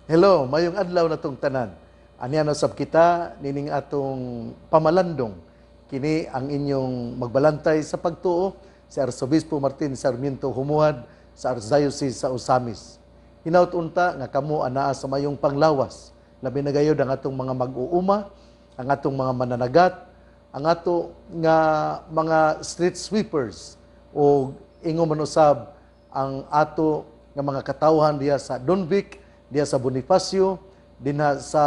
Hello, mayong adlaw na tong tanan. Aniya sab kita nining atong pamalandong. Kini ang inyong magbalantay sa pagtuo si Arsobispo Martin Sarmiento Humuad sa Archdiocese sa Osamis. Hinaut unta nga kamo anaa sa mayong panglawas. Labi na gayud ang atong mga mag-uuma, ang atong mga mananagat, ang ato nga mga street sweepers o ingo man usab ang ato nga mga katawhan diya sa Donvic, diya sa Bonifacio, dinha sa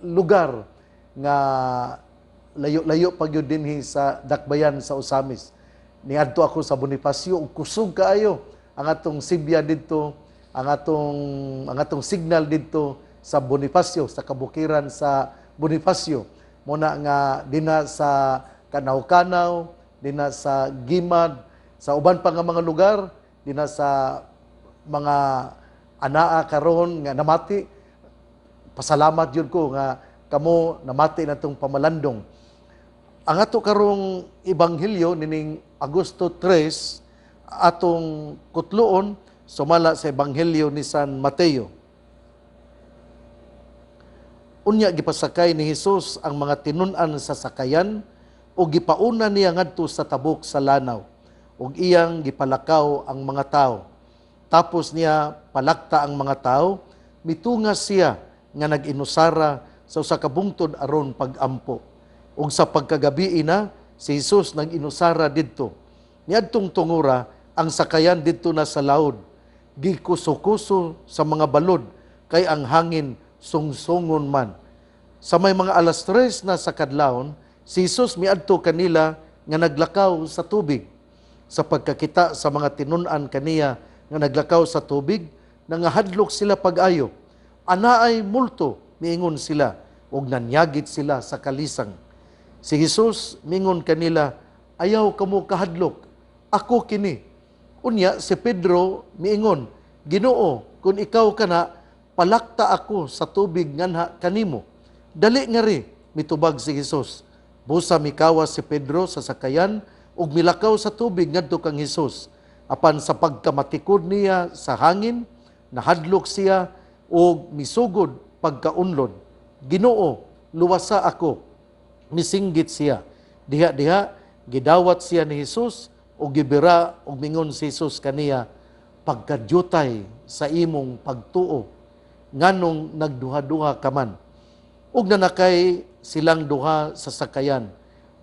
lugar nga layo-layo pagyud dinhi sa Dakbayan sa Osamis. Niadto ako sa Bonifacio ug kusog kaayo ang atong sibya didto, ang atong signal didto sa Bonifacio, sa kabukiran sa Bonifacio. Muna nga dinha sa Kanaw-Kanaw, dinha sa Gimad, sa uban pa nga mga lugar, dinha sa mga anaa karon nga namati. Pasalamat yun ko nga kamo namati na itong pamalandong. Ang ato karong Ebanghelyo nining Agosto 3 atong kutloon sumala sa Ebanghelyo ni San Mateo. Unya gipasakay ni Hesus ang mga tinun-an sa sakayan o gipauna niya ngadto sa tabok sa lanaw ug iyang gipalakaw ang mga tao. Tapos niya palakta ang mga tao, mitungas siya nga nag-inusara sa usa ka bungtod aron pag-ampo. Ug sa pagkagabi na si Hesus nag-inusara didto. Niadtong tungura ang sakayan didto na sa laod. Gikuso-kuso sa mga balod kay ang hangin sungsungon man. Sa may mga alas 3 na sa kadlawon, si Hesus miadto kanila nga naglakaw sa tubig. Sa pagkakita sa mga tinun-an kaniya nga naglakaw sa tubig, nangahadlok sila pag-ayo. Anaay multo, miingon sila, ug nanyagit sila sa kalisang. Si Hesus mingon kanila, ayaw kamo kahadlok, ako kini. Unya si Pedro miingon, Ginoo, kung ikaw kana, palakta ako sa tubig nganha kanimo. Dali nga ri, mitubag si Hesus. Busa mikawas si Pedro sa sakayan, ug milakaw sa tubig ngadto kang Hesus. Apan sa pagkamatikod niya sa hangin, nahadlok siya o misugod pagkaunlod. Ginoo, luwasa ako. Misinggit siya. Diha-diha, gidawat siya ni Hesus o gibira o mingon si Hesus kaniya, pagkadyutay sa imong pagtuo, nganong nagduha-duha ka man. Ug nanakay silang duha sa sakayan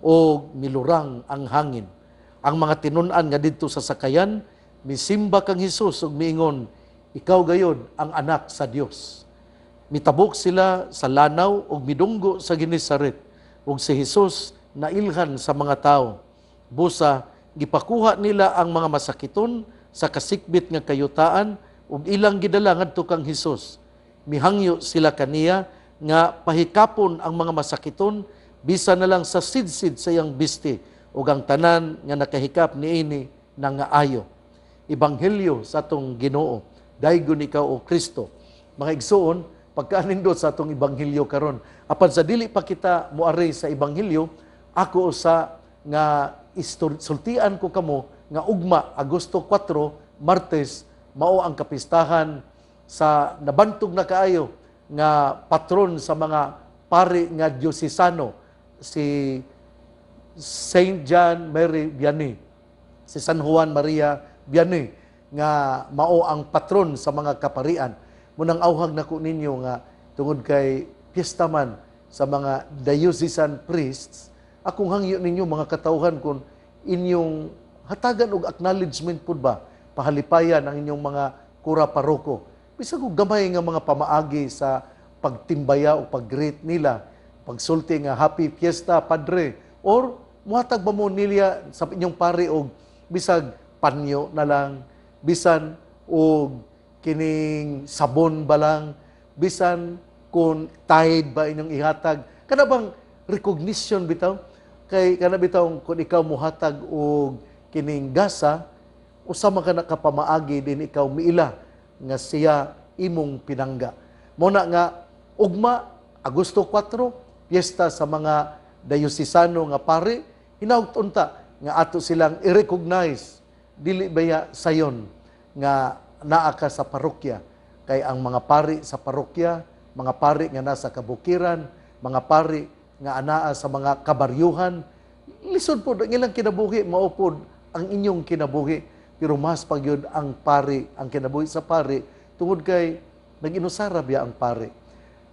o milurang ang hangin. Ang mga tinun-an nga didto sa sakayan, misimba kang Hesus ug miingon, ikaw gayod ang anak sa Dios. Mitabok sila sa lanaw ug midunggo sa Genesaret ug si Hesus nailhan sa mga tao. Busa gipakuha nila ang mga masakiton sa kasikbit nga kayutaan ug ilang gidala ngadto kang Hesus. Mihangyo sila kaniya nga pahikapon ang mga masakiton bisan na lang sa sidsid sa iyang bisti ug ang tanan nga nakahikap niini nangaayo. Ebanghelyo sa atong Ginoo. Daygon ikaw o Kristo. Mga igsoon, pagkaanindot sa atong Ebanghelyo karon, apan sa dili pa kita moari sa Ebanghelyo, ako usa nga sultian ko kamo nga ugma Agosto 4, Martes, mao ang kapistahan sa nabantog na kaayo nga patron sa mga pari nga diosesano, si Saint John Mary Vianney, si San Juan Maria Vianney, nga mao ang patron sa mga kaparian. Munang awhag nako ninyo nga tungod kay piyesta man sa mga diocesan priests, akong hangyo ninyo mga katawhan kung inyong hatagan og acknowledgement pud ba, pahalipayan ang inyong mga kura paroko. Bisag og gamay nga mga pamaagi sa pagtimbaya o pag-greet nila, pagsulti nga happy fiesta padre, or muhatag ba mo nila sa inyong pari og bisag panyo na lang, bisan og kining sabon ba lang, bisan kung tide ba inyong ihatag. Kana bang recognition bitaw? Kay kana bitaw kung ikaw muhatag og kining gasa, usama ka na kapamaagi din ikaw miila nga siya imong pinangga. Muna nga, ugma, Agosto 4, piyesta sa mga dayosesano nga pari, hinautunta nga ato silang i-recognize, dili baya sayon nga naa ka sa parokya. kay ang mga pari sa parokya, mga pari nga nasa kabukiran, mga pari nga anaa sa mga kabaryuhan, lisod po ang ilang kinabuhi, maupod ang inyong kinabuhi. Pero mas pagyud ang pari, ang kinabuhi sa pari, tungod kay nag-inusara biya ang pari.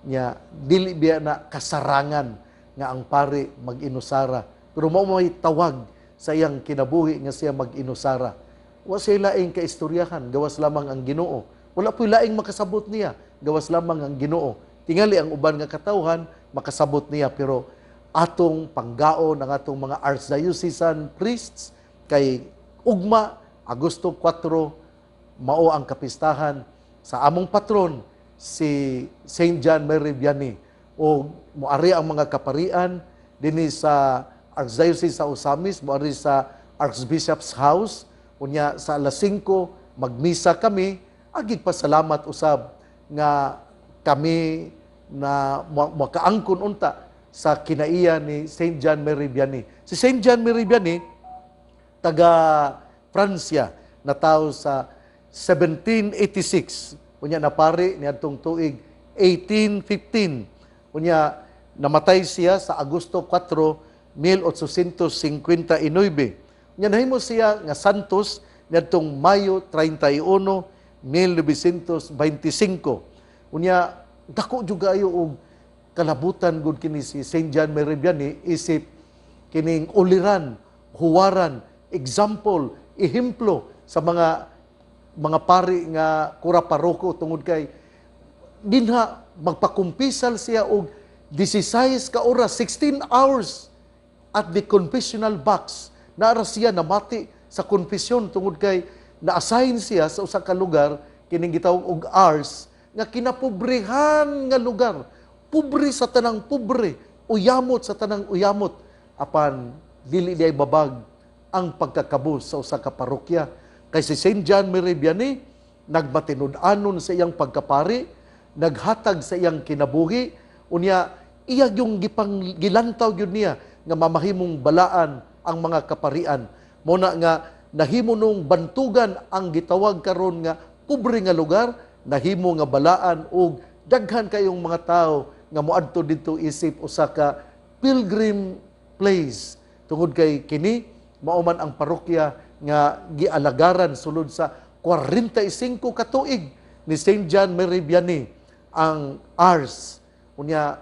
Nya dili biya na kasarangan nga ang pari mag-inusara. Pero mao may tawag sa iyang kinabuhi nga siya mag-inusara. Wa siya laing kaistoryahan, gawas lamang ang Ginoo. Wala po'y laing makasabot niya, gawas lamang ang Ginoo. Tingali ang uban nga katawhan, makasabot niya, pero atong panggaon ang atong mga archdiocesan priests kay ugma Agosto 4 mao ang kapistahan sa among patron si Saint John Mary Vianney, o moari ang mga kaparian dinhi sa Archdiocese sa Osamis, moari sa Archbishop's House. Unya sa alas 5 magmisa kami, agig pasalamat usab nga kami na makaangkon unta sa kinaiya ni Saint John Mary Vianney. Si Saint John Mary Vianney, taga Pransya, na tao sa 1786. Unya napari niadtong tuig 1815. Unya namatay siya sa Agosto 4, 1859. Unya nahimo siya nga santos niadtong Mayo 31, 1925. Unya dako jud ayo og kalabutan gud kini si Saint John Mary Vianney, isip kining uliran, huwaran, example, ehemplo sa mga pari nga kura paroko, tungod kay dinha magpakumpisal siya og 16 ka oras, 16 hours at the confessional box. Naara siya namati sa konfesyon tungod kay na-assign siya sa usa ka lugar kining gitawag og Ars nga kinapobrehan nga lugar. Pobre sa tanang pobre, uyamot sa tanang uyamot, apan dili diay babag ang pagkakabus sa usa ka parokya. Kay si Saint John Mary Vianney nagmatinud-anon sa iyang pagkapari, naghatag sa iyang kinabuhi, unya iya yung gilantaw gyud niya nga mamahimong balaan ang mga kaparian. Muna nga nahimo nung bantugan ang gitawag karon nga pobre nga lugar, nahimo nga balaan og daghan kayong mga tao nga moadto didto isip usa ka pilgrim place. Tungod kay kini mao man ang parokya nga gialagaran sulod sa 45 ka tuig ni Saint John Mary Vianney, ang Ars. Unya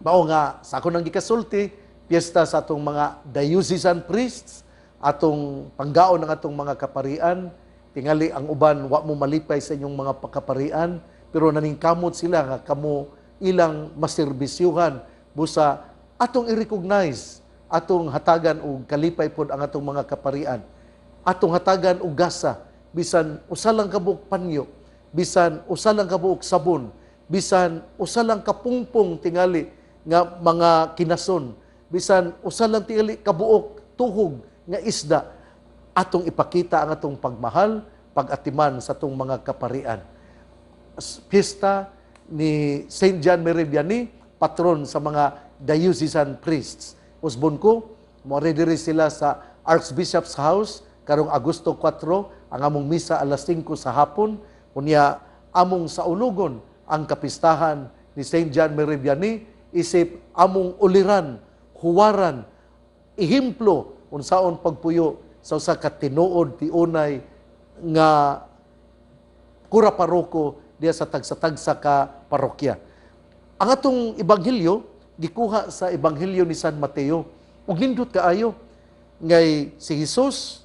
mao nga sa ako nang gikasulti, piyesta sa atong mga diocesan priests, atong panggaon ng atong mga kaparian. Tingali ang uban wa mo malipay sa inyong mga kaparian, pero naningkamot sila nga kamo ilang maserbisyuhan busa atong i-recognize, atong hatagan og kalipay pod ang atong mga kaparian, atong hatagan og gasa, bisan usa lang ka buok panyo, bisan usa lang ka buok sabon, bisan usa lang ka pungpong tingali nga mga kinason, bisan usa lang tingali ka buok tuhog nga isda, atong ipakita ang atong pagmahal, pag-atiman sa atong mga kaparian. Pista ni Saint John Mary Vianney, patron sa mga diocesan priests. Usbon ko, morediri sila sa Archbishop's House karong Agosto 4, ang among misa alas 5 sa hapon. Unya among sa ulugon ang kapistahan ni Saint John Mary Vianney, isip among uliran, huwaran, ehemplo unsaon pagpuyo sa usa ka tinuod tiunay nga kura paroko diya sa tagsa-tagsa ka parokya. Ang atong ebanghelyo gikuha sa ebanghelyo ni San Mateo. Ug nindot kaayo ngay si Jesus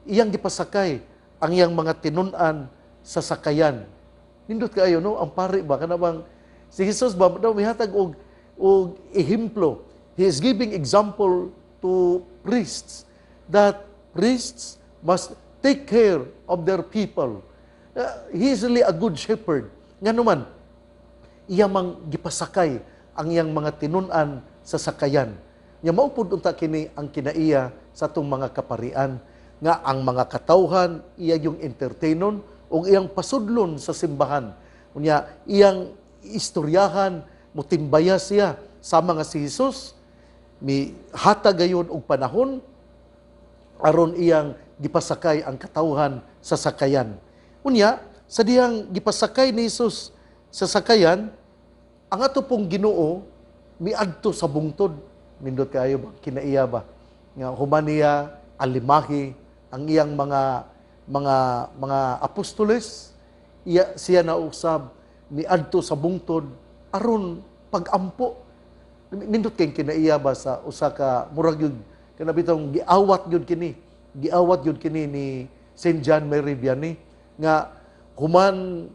iyang gipasakay ang iyang mga tinun-an sa sakayan. Nindot kaayo no, ang pari ba kana bang si Jesus ba daw mihatag og ehemplo. He is giving example to priests that priests must take care of their people. He is really a good shepherd. Nga naman, iya mang gipasakay ang iyang mga tinun-an sa sakayan. Nya maupod unta kini ang kinaiya sa atong mga kaparian nga ang mga katawhan iya yung entertainon o iyang pasudlon sa simbahan. Unya iyang istoryahan, mutimbaya siya sama nga si Jesus, mi hatag gayon og panahon aron iyang gipasakay ang katawhan sa sakayan. Unya sa diyang gipasakay ni Jesus sa sakayan, ang ato pong Ginoo miadto sa bungtod. Nindot kayo ba? Kinaiya ba? Nga human niya alimahi ang iyang mga apostoles, siya na usab miadto sa bungtod aron pagampo. Nindot kay kinaiya ba sa usa ka murag yun kanabitong giawat yun kini ni Saint John Mary Vianney nga human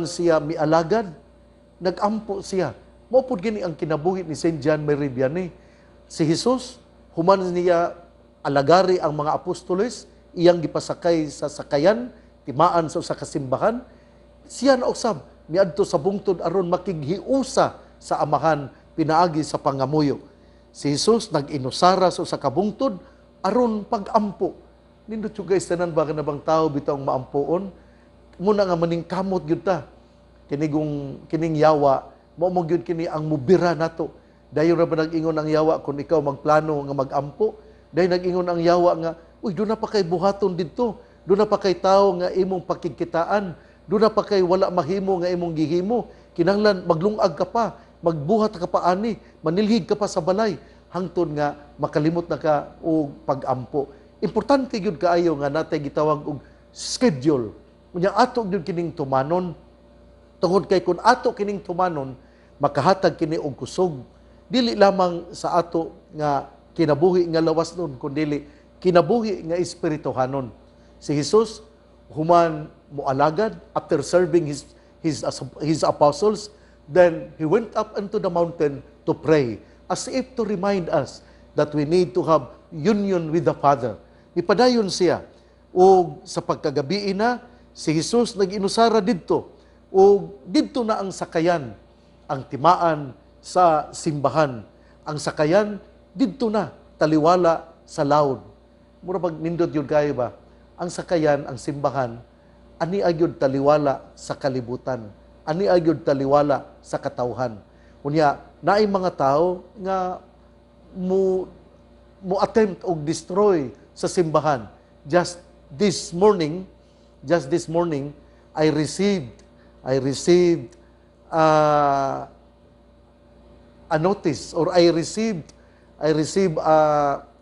siya mialagad, nagampo siya. Mao pud gini ang kinabuhi ni Saint John Mary Vianney. Si Jesus human niya alagari ang mga apostoles, iyang gipasakay sa sakayan, timaan sa usa ka simbahan, siya na usab miadto sa bungtod aron makighiusa sa amahan pinaagi sa pangamuyo. Si Jesus nag-inusara sa usa ka bungtod aron pagampo. Nindot yung guys, tanan ba ka na bang tao bitang maampoon? Muna nga maningkamot yun ta. Kining yawa, mo yun kini ang mubira nato. Dayon ra ba nag-ingon ang yawa kung ikaw magplano nga magampo? Dayon nag-ingon ang yawa nga, uy, doon na pa kay buhaton dito. Doon na pa kay tao nga imong pakigkitaan. Doon na pa kay wala mahimo nga imong gihimo. Kinahanglan maglungag ka pa, magbuhat ka pa ani, manilhig ka pa sa balay, hangtod nga makalimot na ka og pagampo. Importante gyud kaayo nga natay gitawag og schedule. Unya ato gyud kining tumanon. Tungod kay kun ato kining tumanon, makahatag kini og kusog. Dili lamang sa ato nga kinabuhi nga lawas nun, kundi kinabuhi nga espirituhanon. Si Jesus human moalagad after serving his apostles, then he went up into the mountain to pray, as if to remind us that we need to have union with the Father. Ipadayon siya, o sa pagkagabi na, si Jesus nag-inusara didto, o didto na ang sakayan, ang timaan sa simbahan. Ang sakayan, didto na, taliwala sa laod. Mura pag nindot yun kayo ba? Ang sakayan, ang simbahan, ani agyod taliwala sa kalibutan. Ani agyod taliwala sa katawhan. Unya, naay mga tao nga mo attempt og destroy sa simbahan. Just this morning, I received a notice, or I received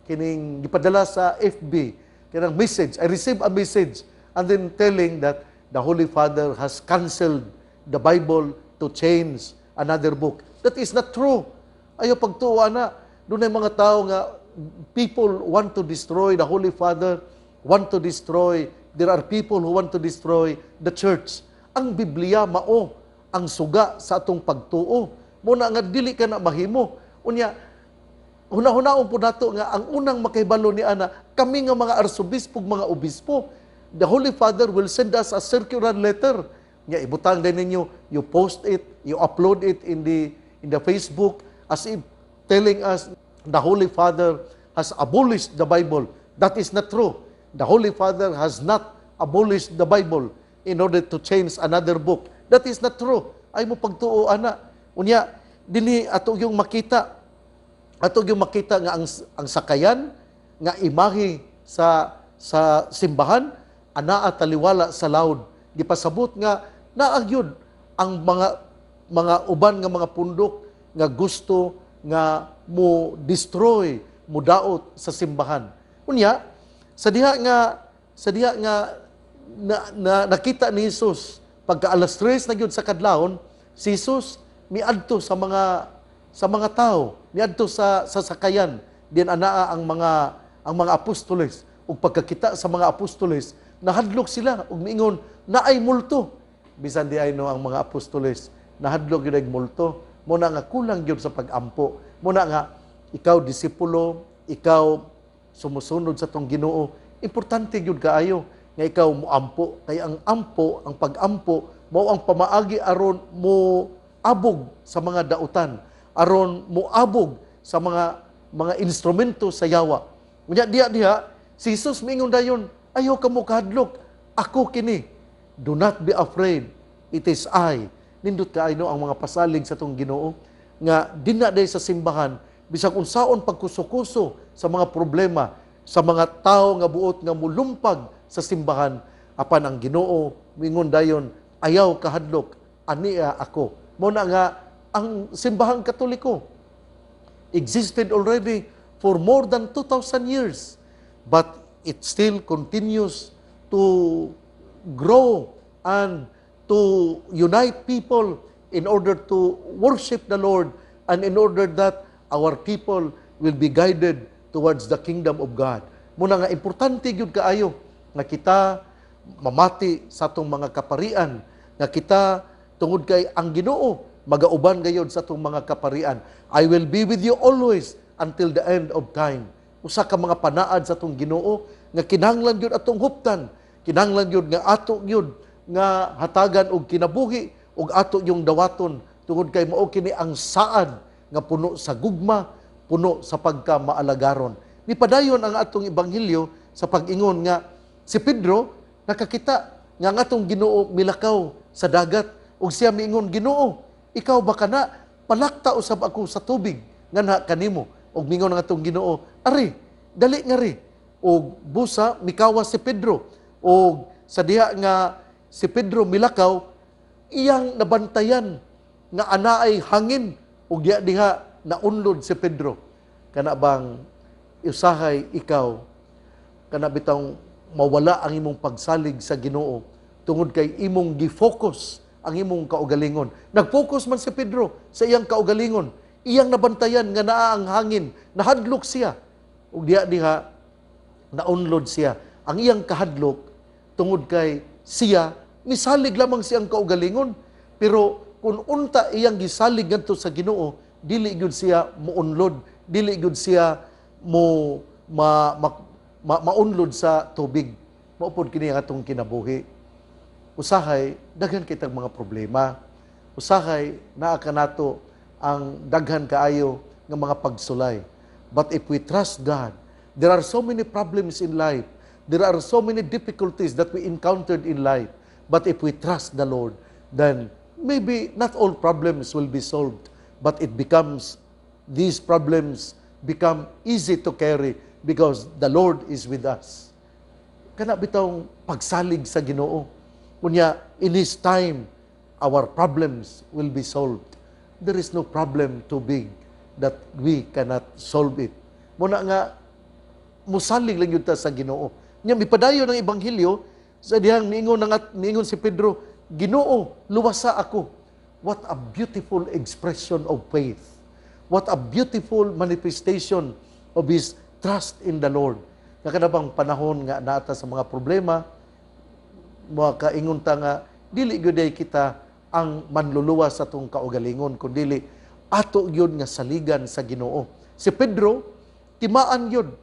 kining gipadala sa FB, kinang message. I received a message and then telling that the Holy Father has canceled the Bible to change another book. That is not true. Ayo pagtuwa na, doon ay mga tao nga people want to destroy the Holy Father, there are people who want to destroy the church. Ang Biblia mao ang suga sa atong pagtuo. Muna nga dili ka na mahimo. Unya, hunahunaon po nato nga ang unang makahibalo ni ana, kami nga mga arsobispo, mga obispo, the Holy Father will send us a circular letter. Nga ibutang din ninyo, you post it, you upload it in the Facebook as if telling us the Holy Father has abolished the Bible. That is not true. The Holy Father has not abolished the Bible in order to change another book. That is not true. Ay mo pagtuo ana. Unya, dili ato yung makita nga ang sakayan nga imahe sa simbahan ana taliwala sa laod. Gipasabot nga naagyod ang mga uban nga mga pundok nga gusto nga mo destroy, mo daot sa simbahan. Unya, sa diha nga nakita ni Jesus pagka alas 3 na gyud sa kadlawon, si Jesus miadto sa mga tao, miadto sa sakayan, diyan anaa ang mga apostoles. Ug pagkakita sa mga apostoles, nahadlok sila ug miingon naay multo. Bisan di ay no ang mga apostoles, nahadlok gyud og multo. Muna nga kulang gyud sa pagampo. Muna nga ikaw disipulo, ikaw sumusunod sa tong Ginoo, importante gyud kaayo nga ikaw moampo. Kay ang pagampo mao ang pamaagi aron mo abog sa mga dautan, aron mo abog sa mga instrumento sa yawa. Unya diha si Jesus miingon dayon, ayaw ka mo kahadlok, ako kini. Do not be afraid, it is I. Nindot kaayo ang mga pasalig sa tong Ginoo nga dinna day sa simbahan bisag unsaon pagkuso-kuso sa mga problema sa mga tao nga buot nga mulumpag sa simbahan, apan ang Ginoo mingon dayon, ayaw kahadlok, ania ako. Muna nga, ang simbahang Katoliko existed already for more than 2,000 years. But it still continues to grow and to unite people in order to worship the Lord and in order that our people will be guided towards the kingdom of God. Muna nga, importante yun kaayo nga kita mamati sa atong mga kaparian, nga kita tungod kay ang Ginoo magauban gayod sa atong mga kaparian. I will be with you always until the end of time. Usa ka mga panaad sa atong Ginoo nga kinahanglan yun atong huptan, kinahanglan yun nga ato yun nga hatagan og kinabuhi og ato yung dawaton tungod kay mao kini ang saad nga puno sa gugma, puno sa pagkamaalagaron. Nipadayon ang atong ebanghelyo sa pag-ingon nga si Pedro nakakita nga ang atong Ginoo milakaw sa dagat ug siya miingon, Ginoo, ikaw ba kana palakta usab ako sa tubig nganha kanimo? Ug mingon ang atong Ginoo, ari, dali nga ri. Ug busa mikawas si Pedro. Ug sa diha nga si Pedro milakaw, iyang nabantayan nga anaay hangin ug diha naunlod si Pedro. Kana bang usahay ikaw kana bitang mawala ang imong pagsalig sa Ginoo tungod kay imong gi-focus ang imong kaugalingon. Nag-focus man si Pedro sa iyang kaugalingon. Iyang nabantayan nga naa ang hangin, nahadlok siya. Ug diha naunlod siya. Ang iyang kahadlok tungod kay siya misalig lamang siyang kaugalingon, pero kung unta iyang gisalig ngadto sa Ginoo, dili gyud siya muunlod, dili gyud siya maunlod sa tubig. Maupod kini ang atong kinabuhi. Usahay daghan kitang mga problema. Usahay naa kanato ang daghan kaayo nga mga pagsulay. But if we trust God, there are so many problems in life. There are so many difficulties that we encountered in life. But if we trust the Lord, then maybe not all problems will be solved, but these problems become easy to carry because the Lord is with us. Kana bitong pagsalig sa Ginoo. Kunya, in His time, our problems will be solved. There is no problem too big that we cannot solve it. Muna nga, musalig lang yun ta sa Ginoo. Nya mipadayon ng Ebanghelyo, sa dihang niingon si Pedro, Ginoo, luwasa ako. What a beautiful expression of faith. What a beautiful manifestation of his trust in the Lord. Nakanabang panahon nga naata sa mga problema, mga kaingon ta nga, dili gyuday kita ang manluluwa sa atong kaugalingon, kundi ato gyud nga saligan sa Ginoo. Si Pedro, timaan yun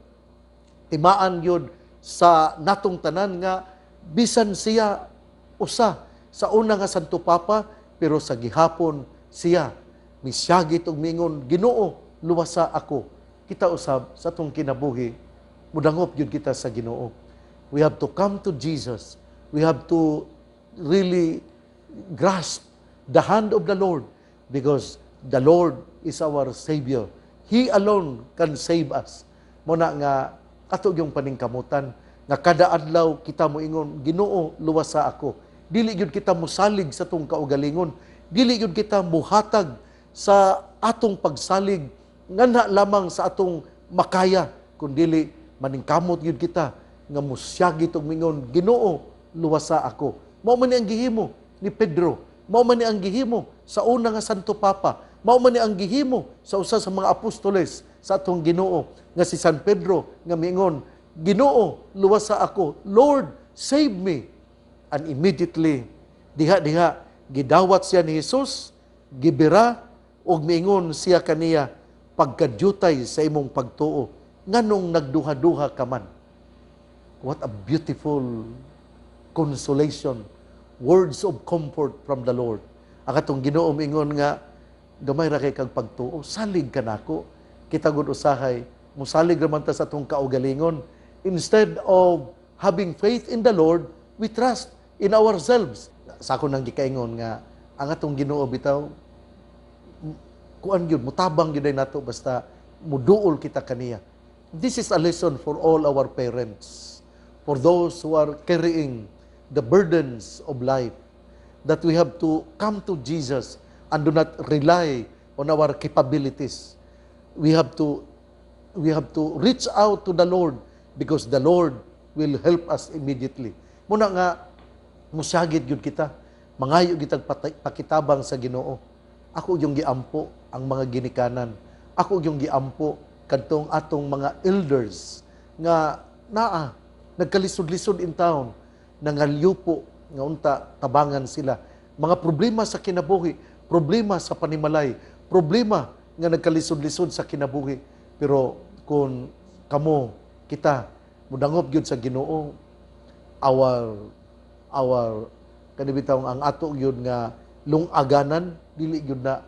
sa natong tanan nga bisan siya usa sa una nga Santo Papa, pero sa gihapon siya misyagit og mingon, Ginoo, luwasa ako. Kita usab sa atong kinabuhi, mudangop gyud kita sa Ginoo. We have to come to Jesus. We have to really grasp the hand of the Lord because the Lord is our Savior. He alone can save us. Muna nga ato yung paningkamutan nga kada adlaw kita moingon, Ginoo, luwasa ako. Dili gyud kita mosalig sa atong kaugalingon. Dili gyud kita muhatag sa atong pagsalig nganha lamang sa atong makaya, kundi maningkamot gyud kita nga musyagit og mingon, Ginoo, luwasa ako. Mao man ni ang gihimo ni Pedro. Mao man ni ang gihimo sa una nga Santo Papa. Mao man ni ang gihimo sa usa sa mga apostoles sa atong Ginoo nga si San Pedro nga miingon, Ginoo, luwasa ako. Lord, save me. And immediately, diha gidawat siya ni Jesus, gibira, og miingon siya kaniya, pagkadyutay sa imong pagtuo, nganong nagduha-duha ka man. What a beautiful consolation, words of comfort from the Lord. Ang atong Ginoo miingon nga, gamay ra kay kag pagtuo, salig ka nako. Kita gud usahay, musalig ra man ta sa atong kaugalingon. Instead of having faith in the Lord, we trust in ourselves. Sa ako nang gikaingon nga, ang atong Ginoo bitaw, kuan gyud, mutabang gyud nato basta muduol kita kaniya. This is a lesson for all our parents, for those who are carrying the burdens of life, that we have to come to Jesus and do not rely on our capabilities. We have to reach out to the Lord because the Lord will help us immediately. Muna nga, musyagid yun kita, mangayo kitag pakitabang sa Ginoo. Ako yung giampo ang mga ginikanan. Ako yung giampo kadtong atong mga elders nga nagkalisod-lisod in town, nangalyupo nga unta tabangan sila. Mga problema sa kinabuhi, problema sa panimalay, problema nga nagkalisod-lisod sa kinabuhi. Pero kung kamo, kita, mudangop gyud sa Ginoo, our kanibitaw ang ato gyud nga lungaganan, dili gyud na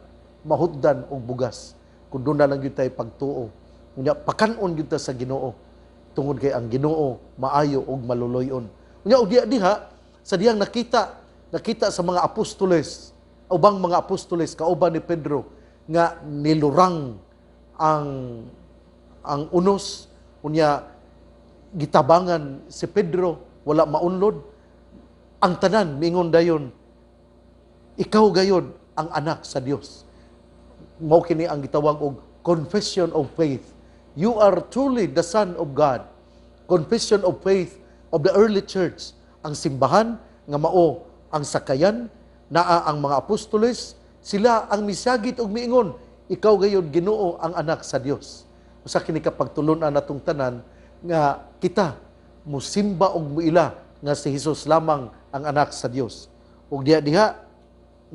mahutdan og bugas. Kung doon na lang gyud tay pagtuo. Unya pakanon gyud ta sa Ginoo. Tungod kay ang Ginoo maayo og maluloyon. Unya og diha sa diyang nakita sa mga apostoles, ubang mga apostoles kauban ni Pedro nga nilurang ang unos, unya gitabangan si Pedro, wala maunlod. Ang tanan mingon dayon, ikaw gayod ang anak sa Dios. Mao kini ang gitawag og confession of faith. You are truly the Son of God. Confession of faith of the early church. Ang simbahan nga mao ang sakayan, naa ang mga apostoles, sila ang misyagit og miingon, ikaw gayud Ginoo ang anak sa Dios. Usa kini kapagtulunan natong tanan nga kita musimba og muila nga si Hesus lamang ang anak sa Dios. Ug diha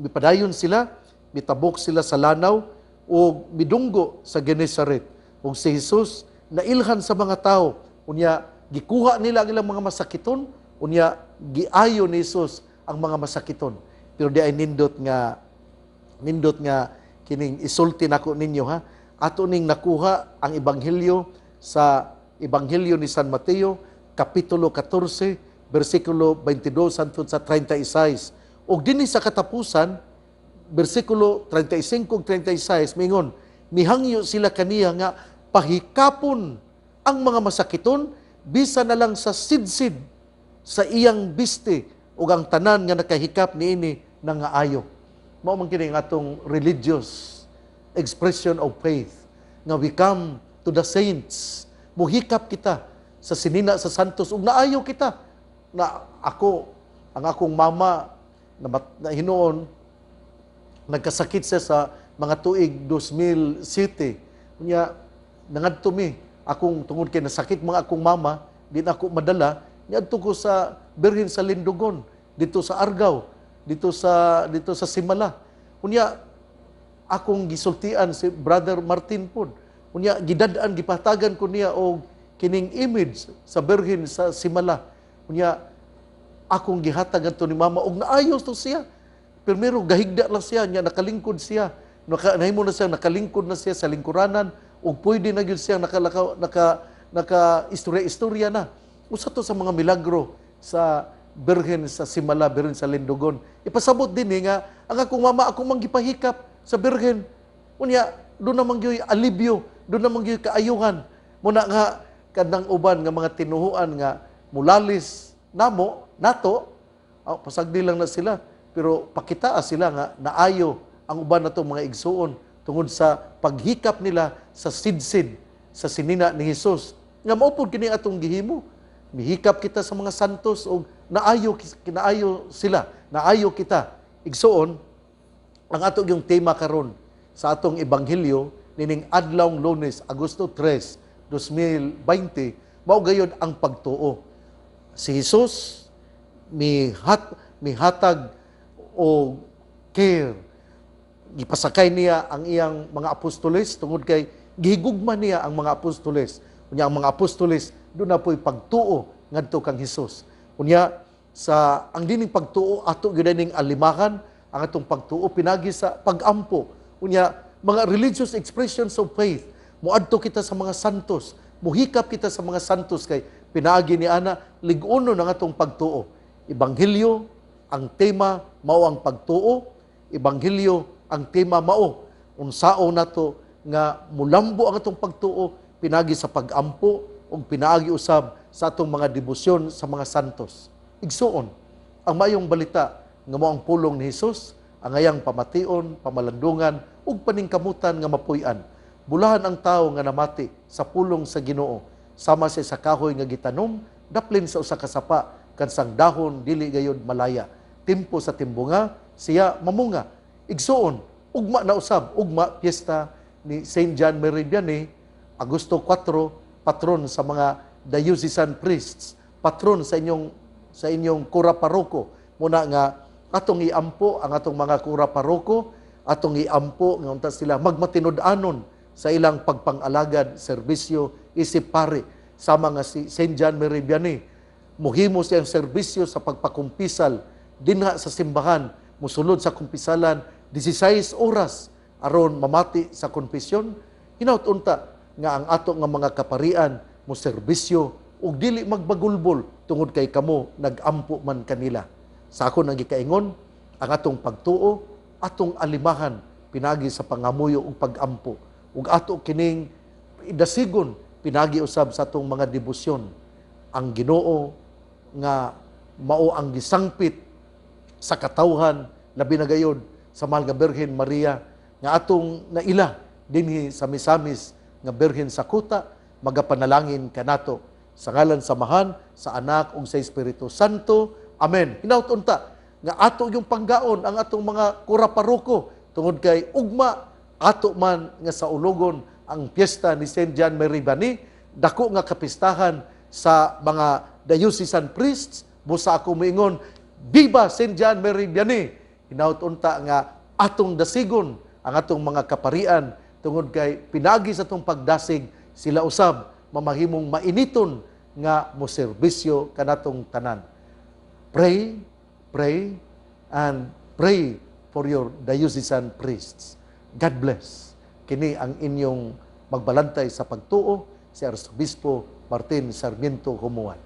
mipadayon sila, mitabok sila sa lanaw ug midunggo sa Genesaret. Ug si Hesus nailhan sa mga tao, unya gikuha nila ang ilang mga masakiton, unya giayo ni Hesus ang mga masakiton. Pero di ay nindot nga kining isulti nako ninyo ha. Ato ning nakuha ang ebanghelyo sa ebanghelyo ni San Mateo kapitulo 14 bersikulo 22 hangtod sa 36. Og dinhi sa katapusan bersikulo 35 ug 36 mingon, mihangyo sila kaniya nga pahikapon ang mga masakiton bisa na lang sa sidsid sa iyang biste ug ang tanan nga nakahikap niini nangaayo. Mao man kini nga atong religious expression of faith nga we come to the saints, muhikap kita sa sinina sa santos ug naayo kita na ang akong mama na hinuon nagkasakit siya sa mga tuig 2007. Unya nangadto mi akong tungod kay nasakit mga akong mama, din ako madala niadto ko sa Birhen sa Lindogon dito sa Argao, dito sa Simala. Unya akong gisultian si Brother Martin pod. Unya gidad-an gipatagan ko niya og kining image sa Birhen sa Simala. Unya akong gihatag adto ni mama og naayos to siya. Primero gahigda lang siya, nya nakalingkod siya. Nahimo na siya nakalingkod na siya sa lingkuranan ug pwede na gyud siya istorya na. Usa to sa mga milagro sa Birhen sa Simala, Birhen sa Lindogon. Ipasabot din nga ang akong mama akong manggipahikap sa Birhen. Unya do na mangyoy alibyo, do na mangyoy kaayuhan. Muna nga kadang uban nga mga tinuhuan nga mulalis nato, pasagdi lang na sila. Pero pakita sila nga naayo ang uban nato mga igsuon tungod sa paghikap nila sa sidsid sa sinina ni Hesus. Nga mao pod kini atong gihimo. Mihikap kita sa mga santos o naayo sila, naayo kita. Igsuon ang atong yung tema karon sa atong ebanghelyo nining adlawng Lunes, Agosto 3, 2020, mao gayud ang pagtuo. Si Hesus mihatag o care. Gipasakay niya ang iyang mga apostoles tungod kay gihigugma niya ang mga apostoles. Unya ang mga apostoles doon na po'y pagtuo ngadto kang Hesus. Unya ang dining pagtuo ato gyud ning alimahan ang atong pagtuo pinagi sa pagampo. Unya mga religious expressions of faith. Muadto kita sa mga santos, muhikap kita sa mga santos kay pinaagi ni ana lig-uno ang atong pagtuo. Ebanghelyo ang tema mao ang pagtuo, ebanghelyo ang tema mao unsao nato nga mulambo ang atong pagtuo pinagi sa pagampo ug pinaagi usab sa atong mga debosyon sa mga santos. Igsuon, ang mayong balita nga mao ang pulong ni Hesus, ang ayang pamation, pamalandungan ug paningkamutan nga mapuy-an. Bulahan ang tawo nga namati sa pulong sa Ginoo, sama siya sa kahoy nga gitanom, daplin sa usa ka sapa, kansang dahon dili gayud malaya. Timpo sa timbunga siya mamunga. Igsuon, ugma na usab, ugma piyesta ni Saint John Mary Vianney, Agosto 4, patron sa mga diocesan priests, patron sa inyong kura paroko. Muna nga atong iampo ang atong mga kura paroko, atong iampo nga unta sila magmatinud-anon sa ilang pagpang-alagad, serbisyo, isip pare. Sama nga si Saint John Mary Vianney, muhimo siyang serbisyo sa pagpakumpisal dinha sa simbahan, musulod sa kumpisalan 16 oras aron mamati sa konfesyon. Hinaut unta nga ang ato nga mga kaparian mo serbisyo ug dili magbagulbol tungod kay kamo nagampo man kanila. Sa akon ang gikaingon, ang atong pagtuo, atong alimahan pinagi sa pangamuyo ug pagampo. Ug ato kining idasigon pinagi usab sa atong mga debosyon. Ang Ginoo nga mao ang gisangpit sa katawhan, labi na gayud sa mahal nga Birhen Maria, nga atong naila dinhi sa misamis nga Birhen sa kuta, magapanalangin kanato sa ngalan sa Amahan, sa Anak ug sa Espiritu Santo. Amen. Hinaut unta nga ato yung panggaon ang atong mga kura paroko tungod kay ugma ato man nga sa ulogon ang piyesta ni Saint John Mary Vianney, dako nga kapistahan sa mga diocesan priests. Busa ako moingon, Viva Saint John Mary Vianney! Hinaut unta nga atong dasigon ang atong mga kaparian tungod kay pinagi sa atong pagdasig sila usab mamahimong mainiton nga mo serbisyo kanatong tanan. Pray, pray, and pray for your diocesan priests. God bless. Kini ang inyong magbalantay sa pagtuo, si Arsobispo Martin Sarmiento Humuan.